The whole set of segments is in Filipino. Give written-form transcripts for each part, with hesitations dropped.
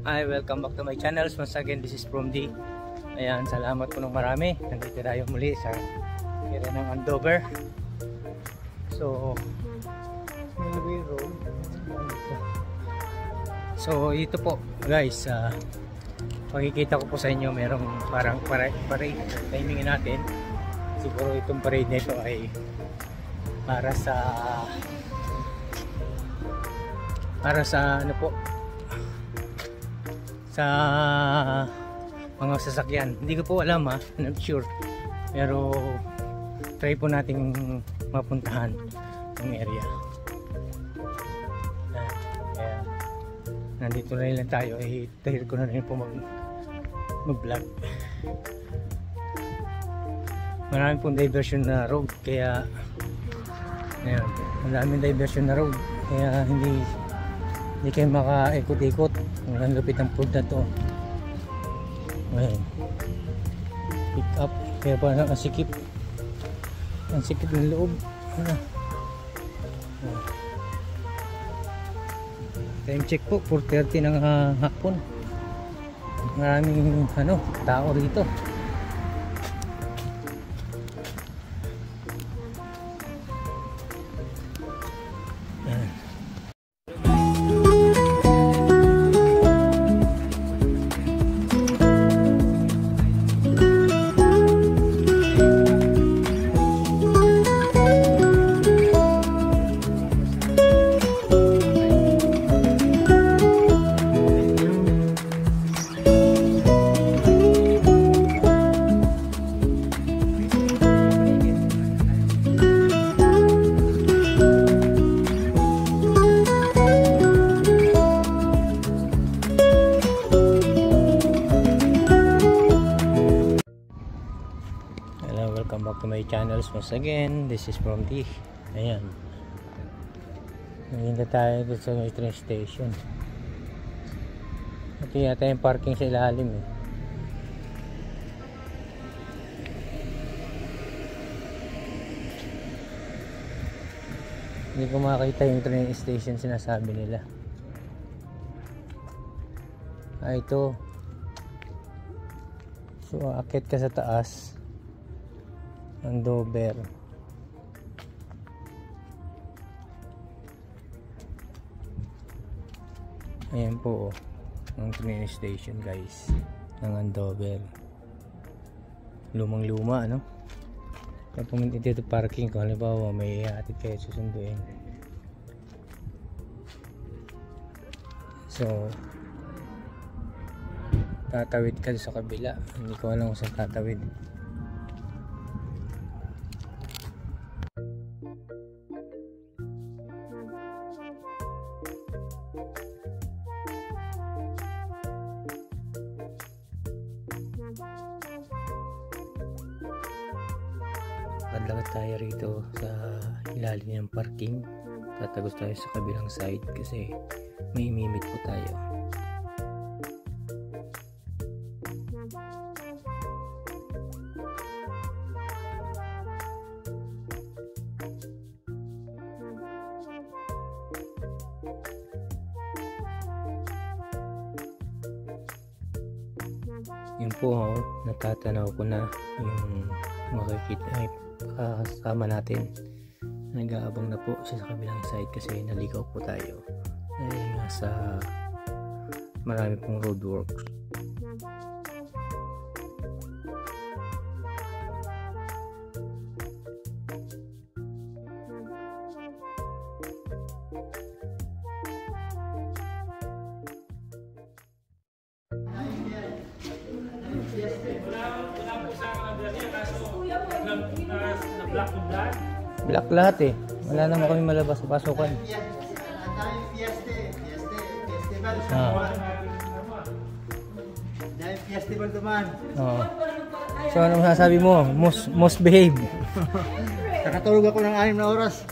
Hi, welcome back to my channel. Once again, this is from D. Ayan, salamat po ng marami. Nandito tayo muli sa area ng Andover. So ito po guys, pakikita ko po sa inyo, merong parang parade timing natin. Siguro itong parade nito ay para sa ano po, sa mga sasakyan. Hindi ko po alam not sure, pero try po nating mapuntahan yung area. Kaya nandito na lang tayo, try ko na rin po mag-vlog. Marami pong diversion na road, kaya ayan, maraming diversion na road, kaya hindi kayo maka-ikot-ikot. Ang lupit ng food na to. Ayan, pick up, kaya parang ang sikip ng loob. Time check po, 4:30 ng hapon. Maraming tao rito. Welcome back to my channels once again. This is from D. Ayan, naghinda tayo dito sa may train station. Ito yata yung parking sa ilalim Hindi ko makakita yung train station sinasabi nila. Ito. So akit ka sa taas, Andover. Ayan po ang train station guys ng Andover. Lumang luma Kaya pumunta dito parking kung halimbawa may hatid kayo susunduin. So tatawid ka sa kabila, hindi ko alam kung saan tatawid. Padlakad tayo rito sa ilalim ng parking. Tatagos tayo sa kabilang side kasi may imimit po tayo. Yun po natatanaw ko na yung makikita ay kasama natin. Nag-aabang na po siya sa kabilang side kasi naligaw po tayo dahil nga sa marami pong roadworks. Black lahat wala naman kami malabas sa pasukan. Dahil festival naman. So ano masasabi mo? Most behave. Nakatulog ako ng 6 na oras.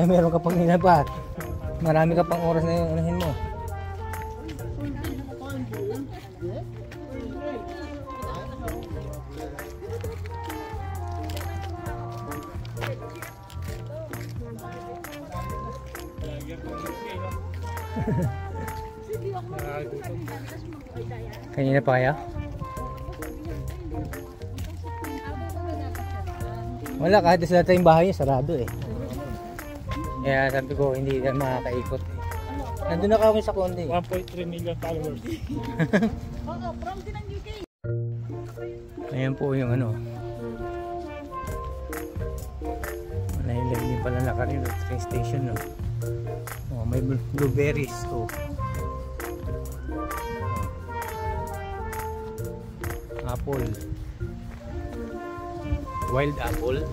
Meron ka pang hinabat. Marami ka pang oras na yung anahin mo. nakakagutom. Kanina pa kaya? Wala, kahit sa dati yung bahay sarado eh. Kaya sabi ko hindi na makakaikot eh. Nandun na kami sa konti. 1.3 million followers. Ayan po yung ano. Nailag din pala nakarin at train station, no? Oh, may blueberries. Oh. Apple. Wild apple.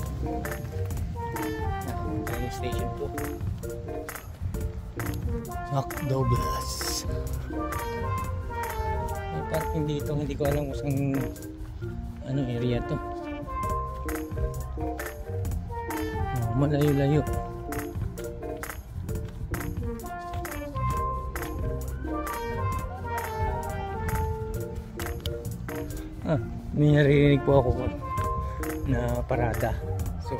Train station po. McDouglas. May parking dito. Hindi ko alam kung saan ano area to. Oh, malayo-layo. May naririnig po ako na parada. So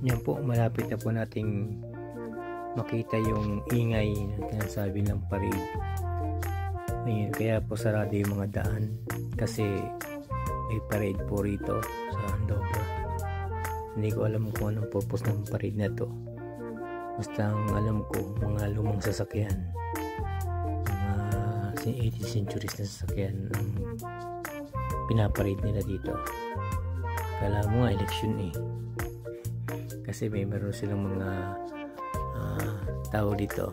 yan po, malapit na po nating makita yung ingay na sinasabi ng parade. Ayun, kaya po sarado yung mga daan kasi may parade po rito sa Andover. Hindi ko alam kung anong purpose ng parade na to. Basta ang alam ko, mga lumang sasakyan, mga 18th centuries na sasakyan ang pinaparade nila dito. Kala mo nga election eh, kasi may meron silang mga tao dito,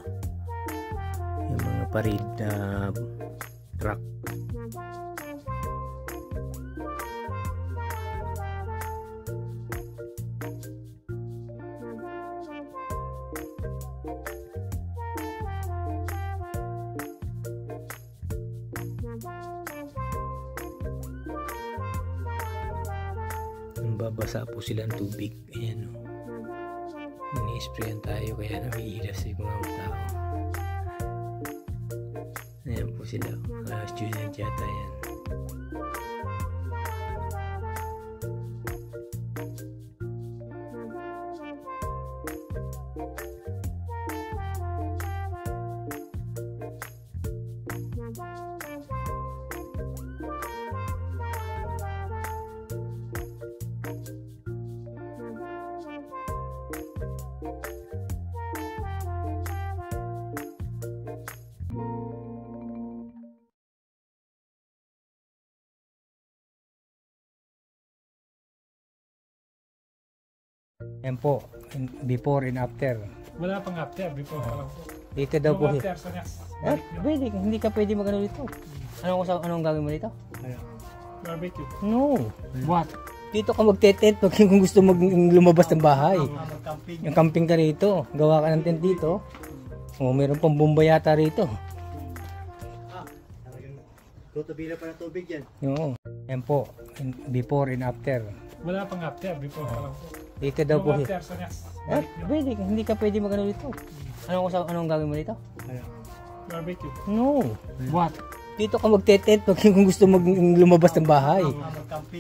yung mga parade truck. Babasa po sila ng tubig. Ayan o. Nini-sprayan tayo kaya namiilas yung mga tao. Ayan po sila. Student yata yan. Yan po, before and after. Wala pang after, before pa lang po. Dito daw po. After sa next. Pwede, hindi ka pwede magano dito. Anong gagawin mo dito? Barbecue. No. What? Dito ka magte-tent pag kung gusto lumabas ng bahay. Yung camping ka rito. Gawa ka ng tent dito. O, meron pang bomba yata rito. Tutubila pa ng tubig yan. Oo. Yan po, before and after. Wala pang after, before pa lang po. Dito daw po. After sa next. Pwede, hindi ka pwede magano dito. Anong gagawin mo dito? Barbecue. No. What? Dito ka magte-tent pag kung gusto lumabas ng bahay.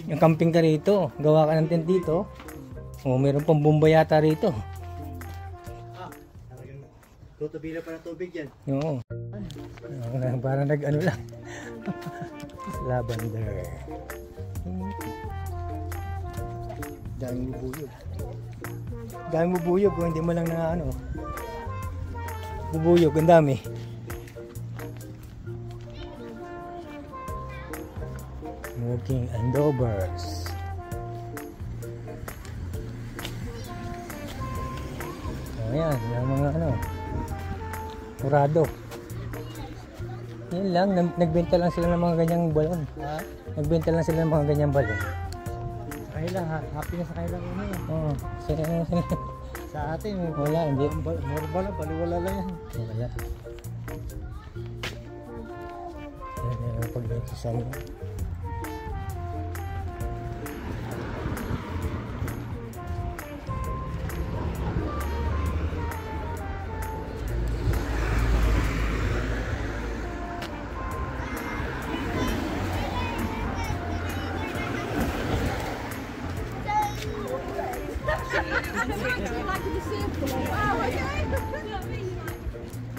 Yung camping ka rito. Gawa ka ng tent dito. O, meron pang bomba yata rito. Tutubila pa ng tubig yan. Oo. Parang nag-ano lang. Lavender. Dami mo buyog. Dami mo buyog kung hindi mo lang na ano. Bubuyog, ang dami. Walking Andovers. Ayan, yung mga ano. Murado. Yan lang, nagbenta lang sila ng mga ganyang balon. Ha? Nagbenta lang sila ng mga ganyang balon. Sa kanila, happy na sa kanila ano yan. Oo. Sa atin, Wala, hindi. morba lang, baliwala lang yan. Wala. Yan pag-dito sa ano.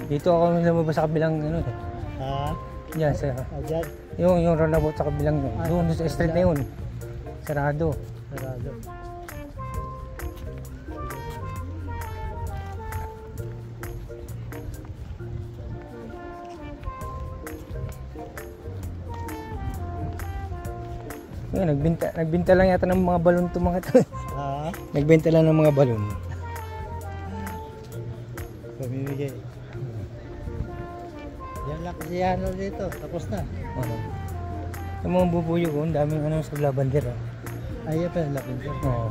Dito ako lumabas sa kabilang ano eh. Ha? Diyan sa Dyan. yung roundabout sa kabilang doon sa street na yun. Sarado. Sarado. Ngayon, nagbenta lang yata ng mga balon to mga to. Ha? Nagbenta lang ng mga balon. Pamimigay. Yan lang kasi yan dito. Tapos na. Oo. Yung mga bubuyo ko, ang daming ano sa lavender. Oh. Ay, yan pala lapin ko. Oo.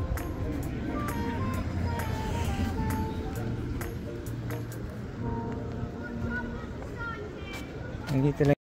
Nandito lang.